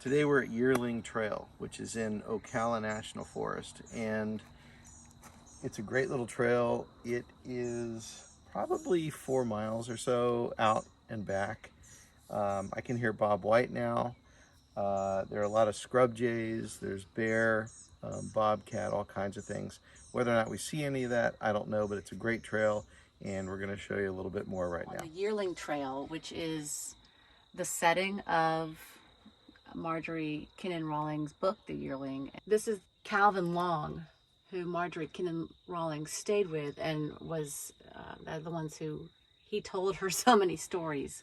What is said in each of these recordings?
Today we're at Yearling Trail, which is in Ocala National Forest, and it's a great little trail. It is probably 4 miles or so out and back. I can hear Bob White now. There are a lot of scrub jays, there's bear, bobcat, all kinds of things. Whether or not we see any of that, I don't know, but it's a great trail, and we're going to show you a little bit more right now. The Yearling Trail, which is the setting of Marjorie Kinnan Rawlings' book, The Yearling. This is Calvin Long, who Marjorie Kinnan Rawlings stayed with, and was the ones who he told her so many stories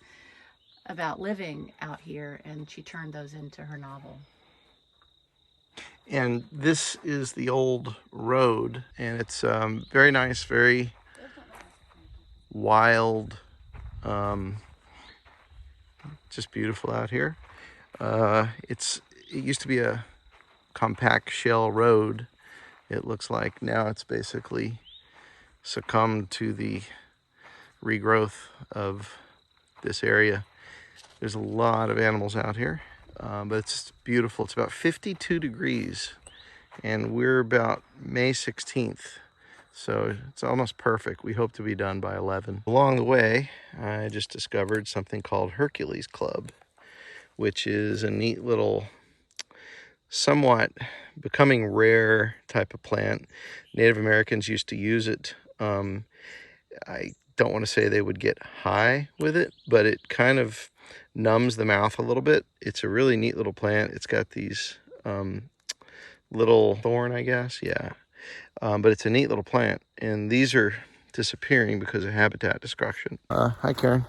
about living out here, and she turned those into her novel. And this is the old road, and it's very nice, very wild, just beautiful out here. It used to be a compact shell road. It looks like now it's basically succumbed to the regrowth of this area. There's a lot of animals out here, but it's beautiful. It's about 52 degrees, and we're about May 16th, so it's almost perfect. We hope to be done by 11. Along the way, I just discovered something called Hercules Club, which is a neat little, somewhat becoming rare type of plant. Native Americans used to use it. I don't want to say they would get high with it, but it kind of numbs the mouth a little bit. It's a really neat little plant. It's got these little thorn, I guess, yeah. But it's a neat little plant, and these are disappearing because of habitat destruction. Hi, Karen.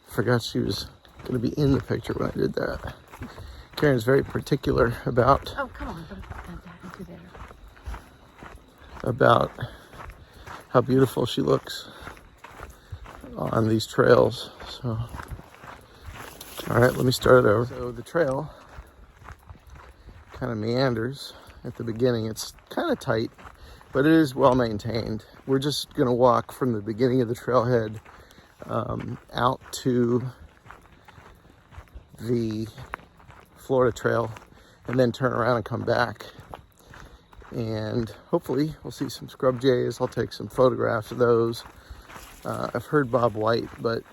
Forgot she was going to be in the picture when I did that. Karen's very particular about. Oh, come on, don't do that. About how beautiful she looks on these trails. So, all right, let me start it over. So the trail kind of meanders at the beginning. It's kind of tight, but it is well maintained. We're just gonna walk from the beginning of the trailhead out to the Florida Trail, and then turn around and come back. And hopefully we'll see some scrub jays. I'll take some photographs of those. I've heard Bob White, but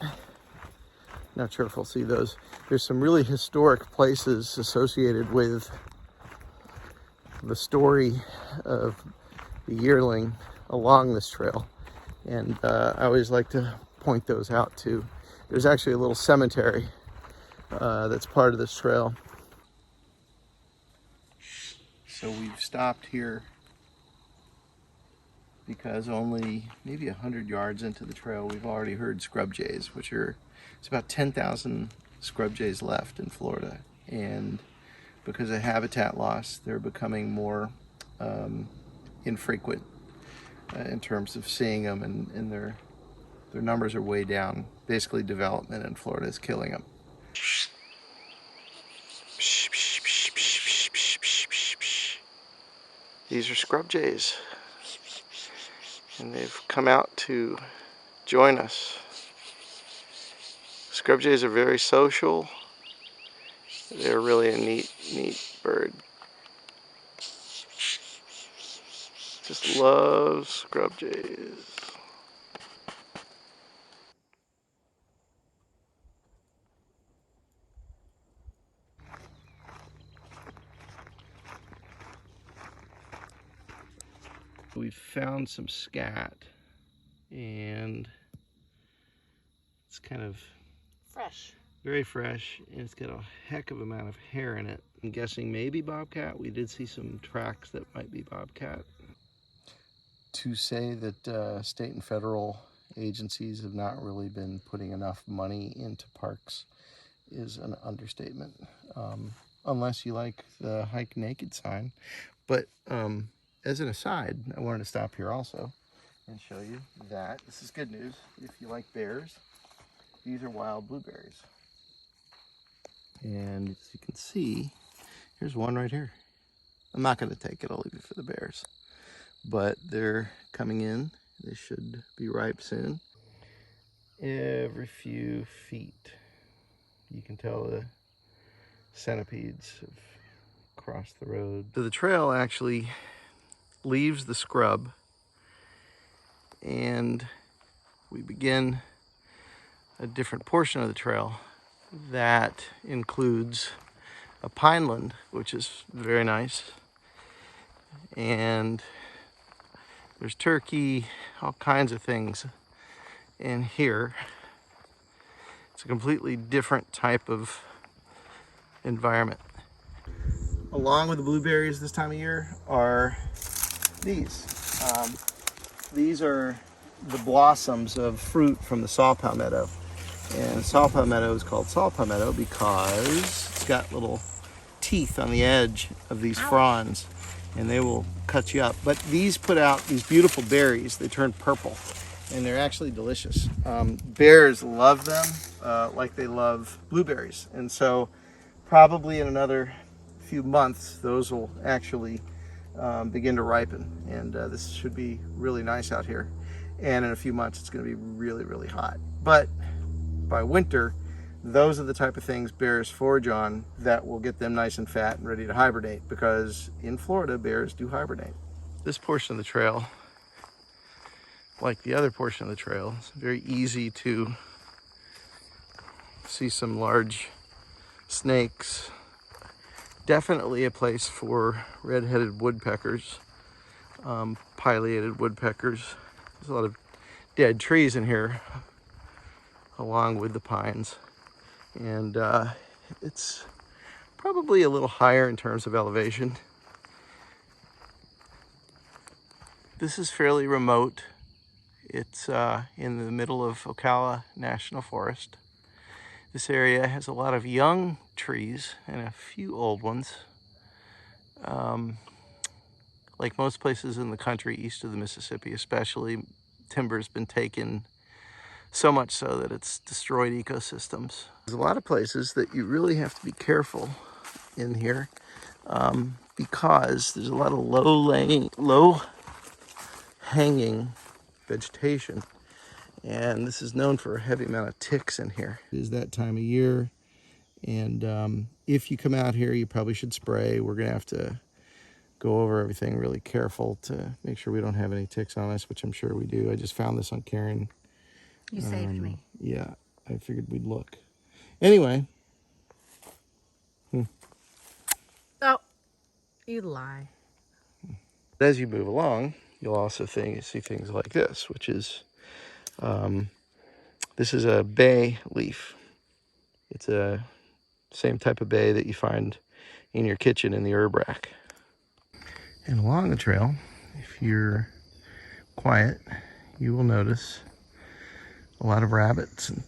not sure if we'll see those. There's some really historic places associated with the story of the yearling along this trail, and I always like to point those out too. There's actually a little cemetery that's part of this trail. So we've stopped here because only maybe 100 yards into the trail we've already heard scrub jays, which are, it's about 10,000 scrub jays left in Florida, and because of habitat loss they're becoming more infrequent in terms of seeing them, and their numbers are way down. Basically development in Florida is killing them. These are scrub jays, and they've come out to join us. Scrub jays are very social. They're really a neat bird. Just loves scrub jays. We've found some scat, and it's kind of Fresh. very fresh, and it's got a heck of amount of hair in it. I'm guessing maybe bobcat. We did see some tracks that might be bobcat. To say that state and federal agencies have not really been putting enough money into parks is an understatement, unless you like the hike naked sign. But as an aside, I wanted to stop here also and show you that this is good news if you like bears. These are wild blueberries, and as you can see, here's one right here. I'm not going to take it, I'll leave it for the bears, but they're coming in. They should be ripe soon. Every few feet You can tell the centipedes have crossed the road. So the trail actually leaves the scrub, and we begin a different portion of the trail that includes a pineland, which is very nice. And there's turkey, all kinds of things in here. It's a completely different type of environment. Along with the blueberries this time of year are these. These are the blossoms of fruit from the saw palmetto. And saw palmetto is called saw palmetto because it's got little teeth on the edge of these fronds, and they will cut you up. But these put out these beautiful berries. They turn purple, and they're actually delicious. Bears love them like they love blueberries. And so probably in another few months, those will actually begin to ripen. And this should be really nice out here. And in a few months, it's going to be really, really hot. But by winter, those are the type of things bears forage on that will get them nice and fat and ready to hibernate, because in Florida, bears do hibernate. This portion of the trail, like the other portion of the trail, it's very easy to see some large snakes. Definitely a place for red-headed woodpeckers, pileated woodpeckers. There's a lot of dead trees in here along with the pines. And it's probably a little higher in terms of elevation. This is fairly remote. It's in the middle of Ocala National Forest. This area has a lot of young trees and a few old ones. Like most places in the country east of the Mississippi especially, timber's been taken so much so that it's destroyed ecosystems. There's a lot of places that you really have to be careful in here because there's a lot of low hanging vegetation, and this is known for a heavy amount of ticks in here. It is that time of year, and if you come out here, you probably should spray. We're gonna have to go over everything really careful to make sure we don't have any ticks on us, which I'm sure we do. I just found this on Karen. You saved me. Yeah, I figured we'd look. Anyway. Oh, you lie. As you move along, you'll also see things like this, which is, this is a bay leaf. It's a same type of bay that you find in your kitchen in the herb rack. And along the trail, if you're quiet, you will notice a lot of rabbits and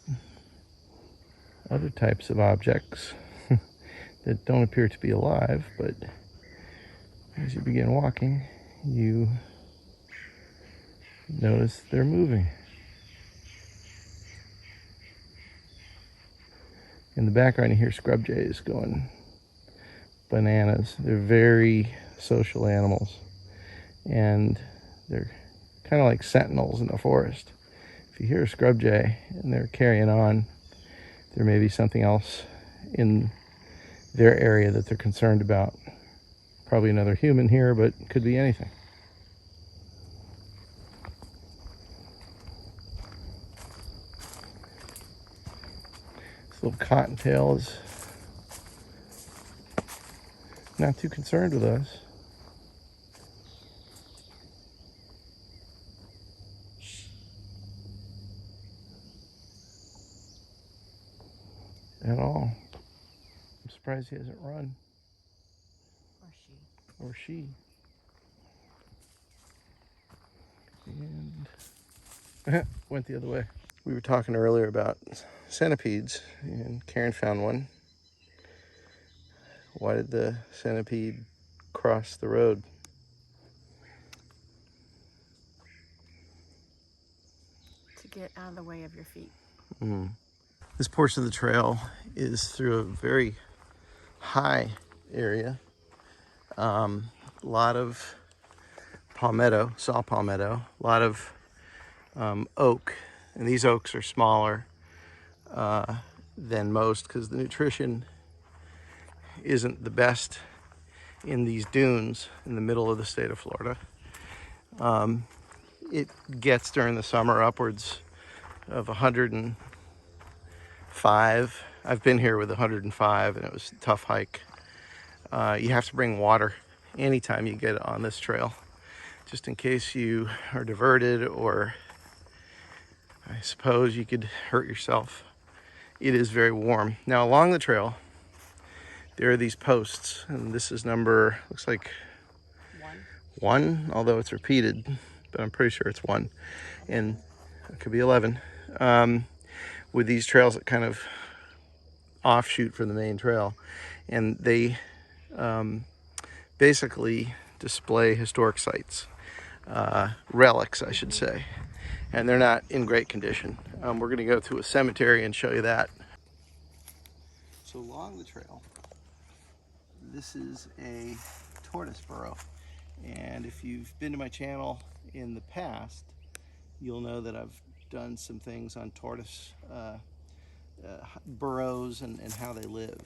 other types of objects that don't appear to be alive, but as you begin walking, you notice they're moving. In the background, you hear scrub jays going bananas. They're very social animals, and they're kind of like sentinels in the forest. If you hear a scrub jay and they're carrying on, there may be something else in their area that they're concerned about. Probably another human here, but it could be anything. This little cottontail is not too concerned with us. At all. I'm surprised he hasn't run. Or she. And went the other way. We were talking earlier about centipedes, and Karen found one. Why did the centipede cross the road? To get out of the way of your feet. This portion of the trail is through a very high area. A lot of palmetto, saw palmetto, a lot of oak, and these oaks are smaller than most because the nutrition isn't the best in these dunes in the middle of the state of Florida. It gets during the summer upwards of 105. I've been here with 105 and it was a tough hike. You have to bring water anytime you get on this trail, just in case you are diverted or I suppose you could hurt yourself. It is very warm. Now along the trail, there are these posts, and this is number, looks like one, although it's repeated, but I'm pretty sure it's one, and it could be 11, with these trails that kind of offshoot from the main trail, and they basically display historic sites, relics, I should say, and they're not in great condition. We're going to go to a cemetery and show you that. So along the trail, this is a tortoise burrow, and if you've been to my channel in the past, you'll know that I've done some things on tortoise burrows and how they live.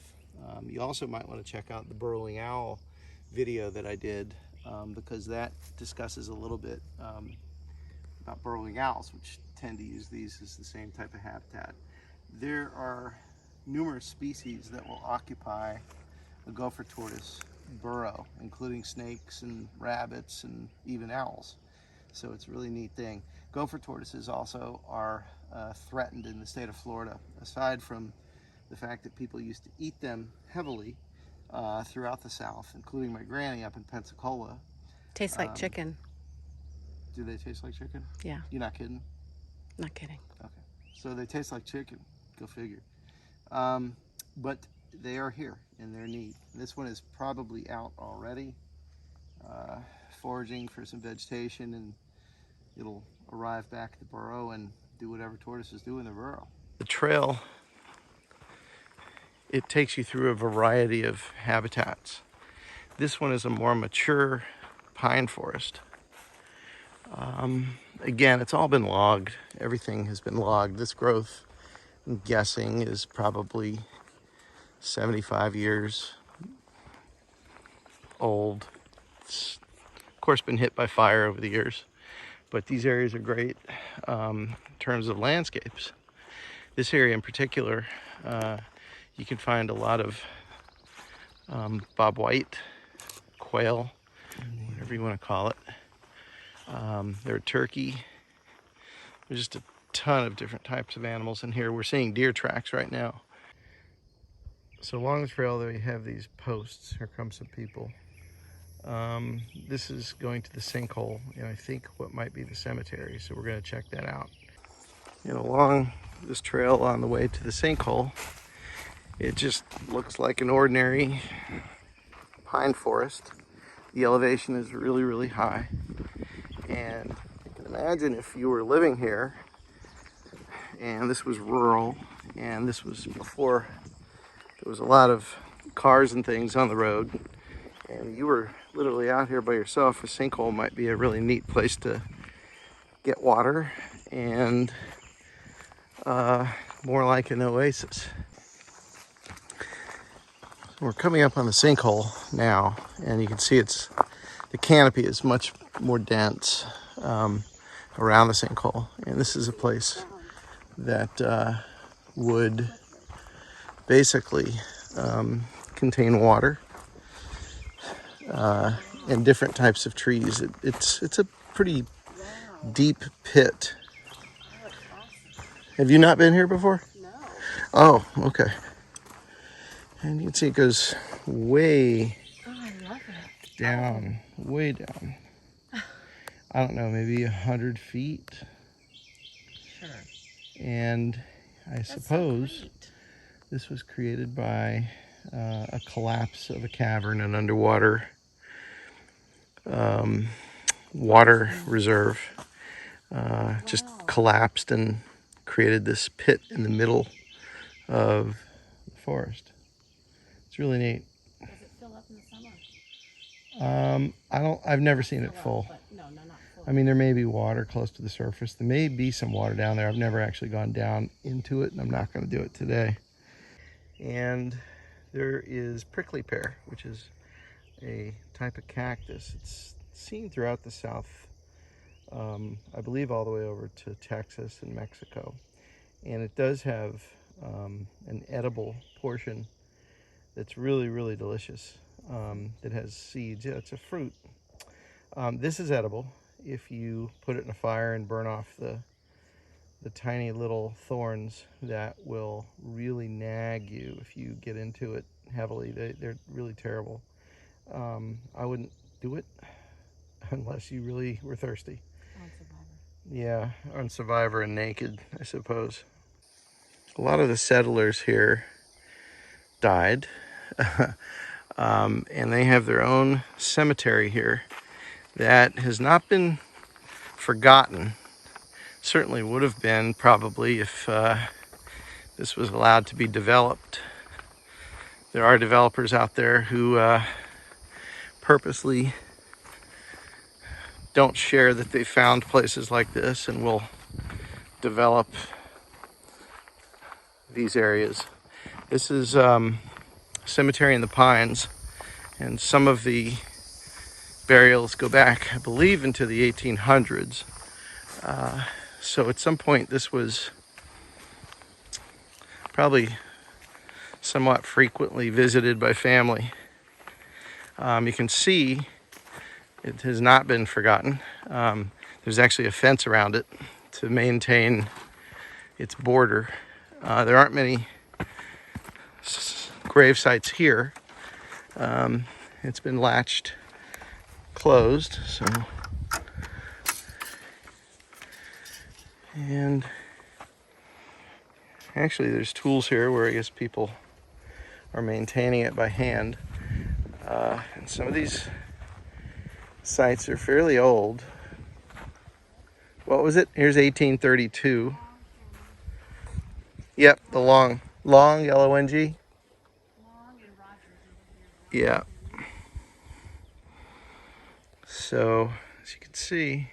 You also might want to check out the burrowing owl video that I did, because that discusses a little bit about burrowing owls, which tend to use these as the same type of habitat. There are numerous species that will occupy a gopher tortoise burrow, including snakes and rabbits and even owls. So it's a really neat thing. Gopher tortoises also are threatened in the state of Florida, aside from the fact that people used to eat them heavily throughout the South, including my granny up in Pensacola. Tastes like chicken. Do they taste like chicken? Yeah. You're not kidding? Not kidding. Okay. So they taste like chicken. Go figure. But they are here and they're neat. This one is probably out already, foraging for some vegetation, and it'll arrive back at the burrow and do whatever tortoises do in the burrow. The trail, it takes you through a variety of habitats. This one is a more mature pine forest. Again, it's all been logged. Everything has been logged. This growth, I'm guessing, is probably 75 years old. It's, of course, been hit by fire over the years, but these areas are great in terms of landscapes. This area in particular, you can find a lot of bobwhite, quail, whatever you want to call it. There are turkey. There's just a ton of different types of animals in here. We're seeing deer tracks right now. So along the trail there you have these posts. Here come some people. This is going to the sinkhole, and I think what might be the cemetery, so we're going to check that out. And along this trail on the way to the sinkhole, it just looks like an ordinary pine forest. The elevation is really, really high, and you can imagine if you were living here and this was rural and this was before there was a lot of cars and things on the road, and you were literally out here by yourself, a sinkhole might be a really neat place to get water and more like an oasis. We're coming up on the sinkhole now, and you can see the canopy is much more dense around the sinkhole, and this is a place that would basically contain water and different types of trees. It's a pretty deep pit. Have you not been here before? No. Oh, okay. And you can see it goes way I love it. down, way down. I don't know, maybe 100 feet. Sure. And I suppose this was created by a collapse of a cavern, an underwater water reserve. Just collapsed and created this pit in the middle of the forest. It's really neat. Does it fill up in the summer? I've never seen it full. But no, not full. I mean, there may be water close to the surface. There may be some water down there. I've never actually gone down into it, and I'm not going to do it today. And there is prickly pear, which is a type of cactus. It's seen throughout the South, I believe all the way over to Texas and Mexico. And it does have an edible portion that's really, really delicious. That has seeds. Yeah, it's a fruit. This is edible if you put it in a fire and burn off the tiny little thorns that will really nag you if you get into it heavily. They're really terrible. I wouldn't do it unless you really were thirsty. On Survivor. Yeah, on Survivor and Naked, I suppose. A lot of the settlers here died, and they have their own cemetery here that has not been forgotten. Certainly would have been probably if this was allowed to be developed. There are developers out there who purposely don't share that they found places like this and will develop these areas. This is cemetery in the Pines, and some of the burials go back, I believe, into the 1800s. So at some point this was probably somewhat frequently visited by family. You can see it has not been forgotten. There's actually a fence around it to maintain its border. There aren't many grave sites here. It's been latched closed, so. And actually there's tools here where I guess people are maintaining it by hand. And some of these sites are fairly old. What was it? Here's 1832. Yep, the long Long L-O-N-G. Yeah. So as you can see.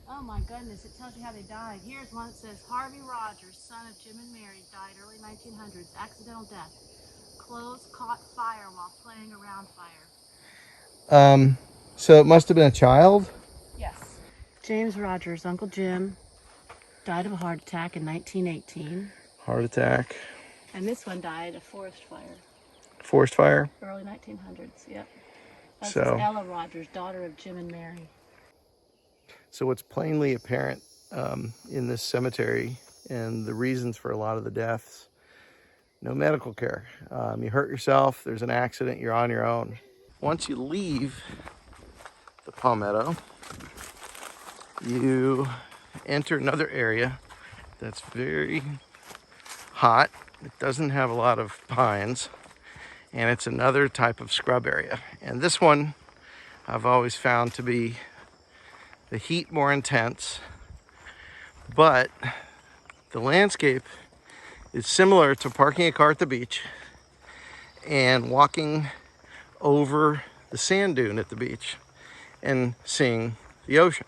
Oh my goodness, it tells you how they died. Here's one that says Harvey Rogers, son of Jim and Mary, died early 1900s, accidental death. Clothes caught fire while playing around fire. So it must have been a child. Yes. James Rogers, Uncle Jim, died of a heart attack in 1918. Heart attack. And this one died of forest fire. Forest fire? Early 1900s, yep. This is So Ella Rogers, daughter of Jim and Mary. So what's plainly apparent in this cemetery and the reasons for a lot of the deaths, no medical care. You hurt yourself, there's an accident, you're on your own. Once you leave the palmetto, you enter another area that's very hot. It doesn't have a lot of pines, and it's another type of scrub area. And this one I've always found to be the heat more intense, but the landscape is similar to parking a car at the beach and walking over the sand dune at the beach and seeing the ocean.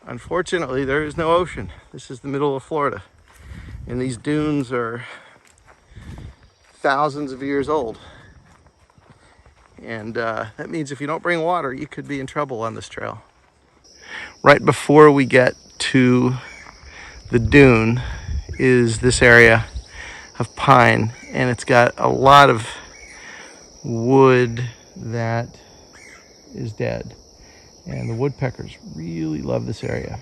Unfortunately, there is no ocean. This is the middle of Florida, and these dunes are thousands of years old. And that means if you don't bring water, you could be in trouble on this trail. Right before we get to the dune is this area of pine, and it's got a lot of wood that is dead. And the woodpeckers really love this area.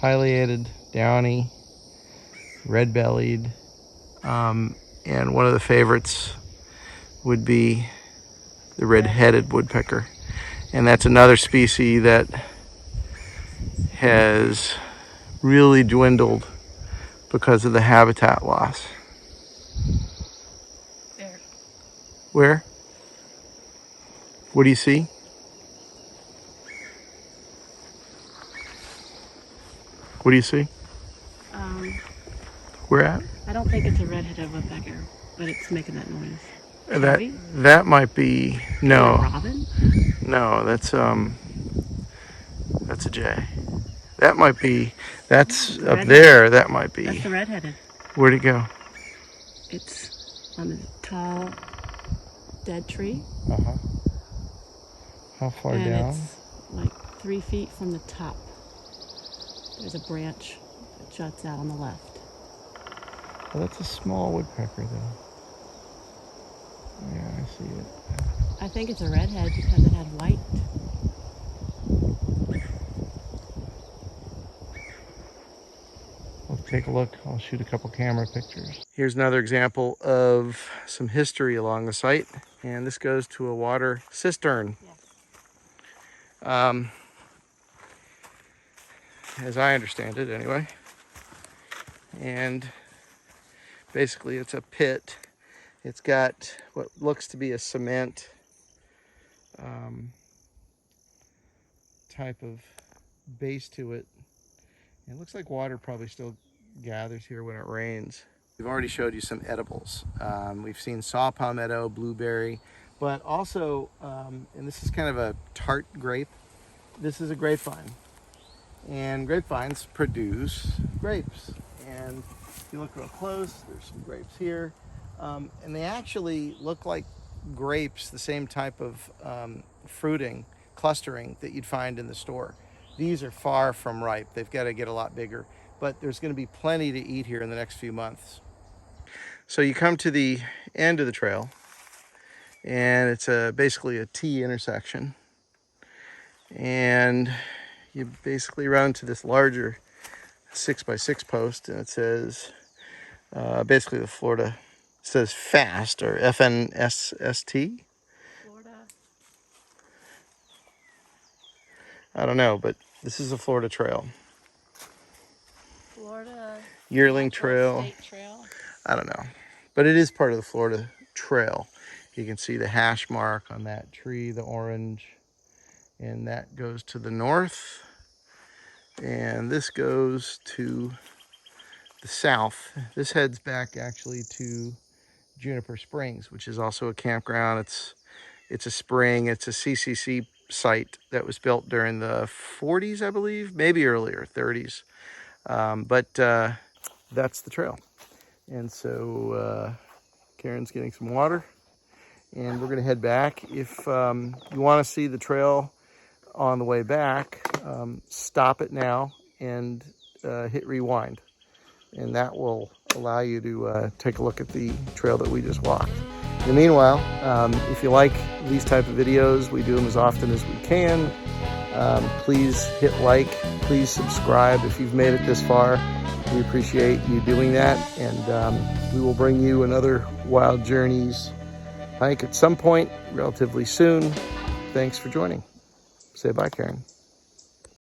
Pileated, downy, red-bellied, and one of the favorites would be the red-headed woodpecker. And that's another species that has really dwindled because of the habitat loss. There. Where? What do you see? What do you see? Where at? I don't think it's a red-headed woodpecker, but it's making that noise. That might be no. A robin? No, that's a jay. That might be. That's up there. That might be. That's the red-headed. Where'd it go? It's on a tall, dead tree. Uh-huh. How far and down? It's like 3 feet from the top. There's a branch that juts out on the left. Well, that's a small woodpecker, though. Yeah, I see it. I think it's a redhead because it had white. Let's take a look. I'll shoot a couple camera pictures. Here's another example of some history along the site, and this goes to a water cistern. Yes. As I understand it, anyway. And basically, it's a pit. It's got what looks to be a cement type of base to it. It looks like water probably still gathers here when it rains. We've already showed you some edibles. We've seen saw palmetto, blueberry, but also, and this is kind of a tart grape, this is a grapevine. And grapevines produce grapes. And if you look real close, there's some grapes here. And they actually look like grapes, the same type of fruiting, clustering that you'd find in the store. These are far from ripe. They've got to get a lot bigger. But there's going to be plenty to eat here in the next few months. So you come to the end of the trail, and it's basically a T intersection. And you basically run to this larger 6x6 post, and it says basically the Florida, it says FAST or FNSST. Florida. I don't know, but this is a Florida trail. Florida. Yearling Trail. State Trail. I don't know, but it is part of the Florida Trail. You can see the hash mark on that tree, the orange, and that goes to the north. And this goes to the south. This heads back actually to Juniper Springs, which is also a campground. It's a spring. It's a CCC site that was built during the 40s, I believe, maybe earlier, 30s. But that's the trail. And so Karen's getting some water, and we're going to head back. If you want to see the trail on the way back, stop it now and hit rewind. And that will allow you to take a look at the trail that we just walked. In the meanwhile, if you like these type of videos, we do them as often as we can. Please hit like, please subscribe if you've made it this far. We appreciate you doing that, and we will bring you another Wild Journeys hike at some point relatively soon. Thanks for joining. Say bye, Karen.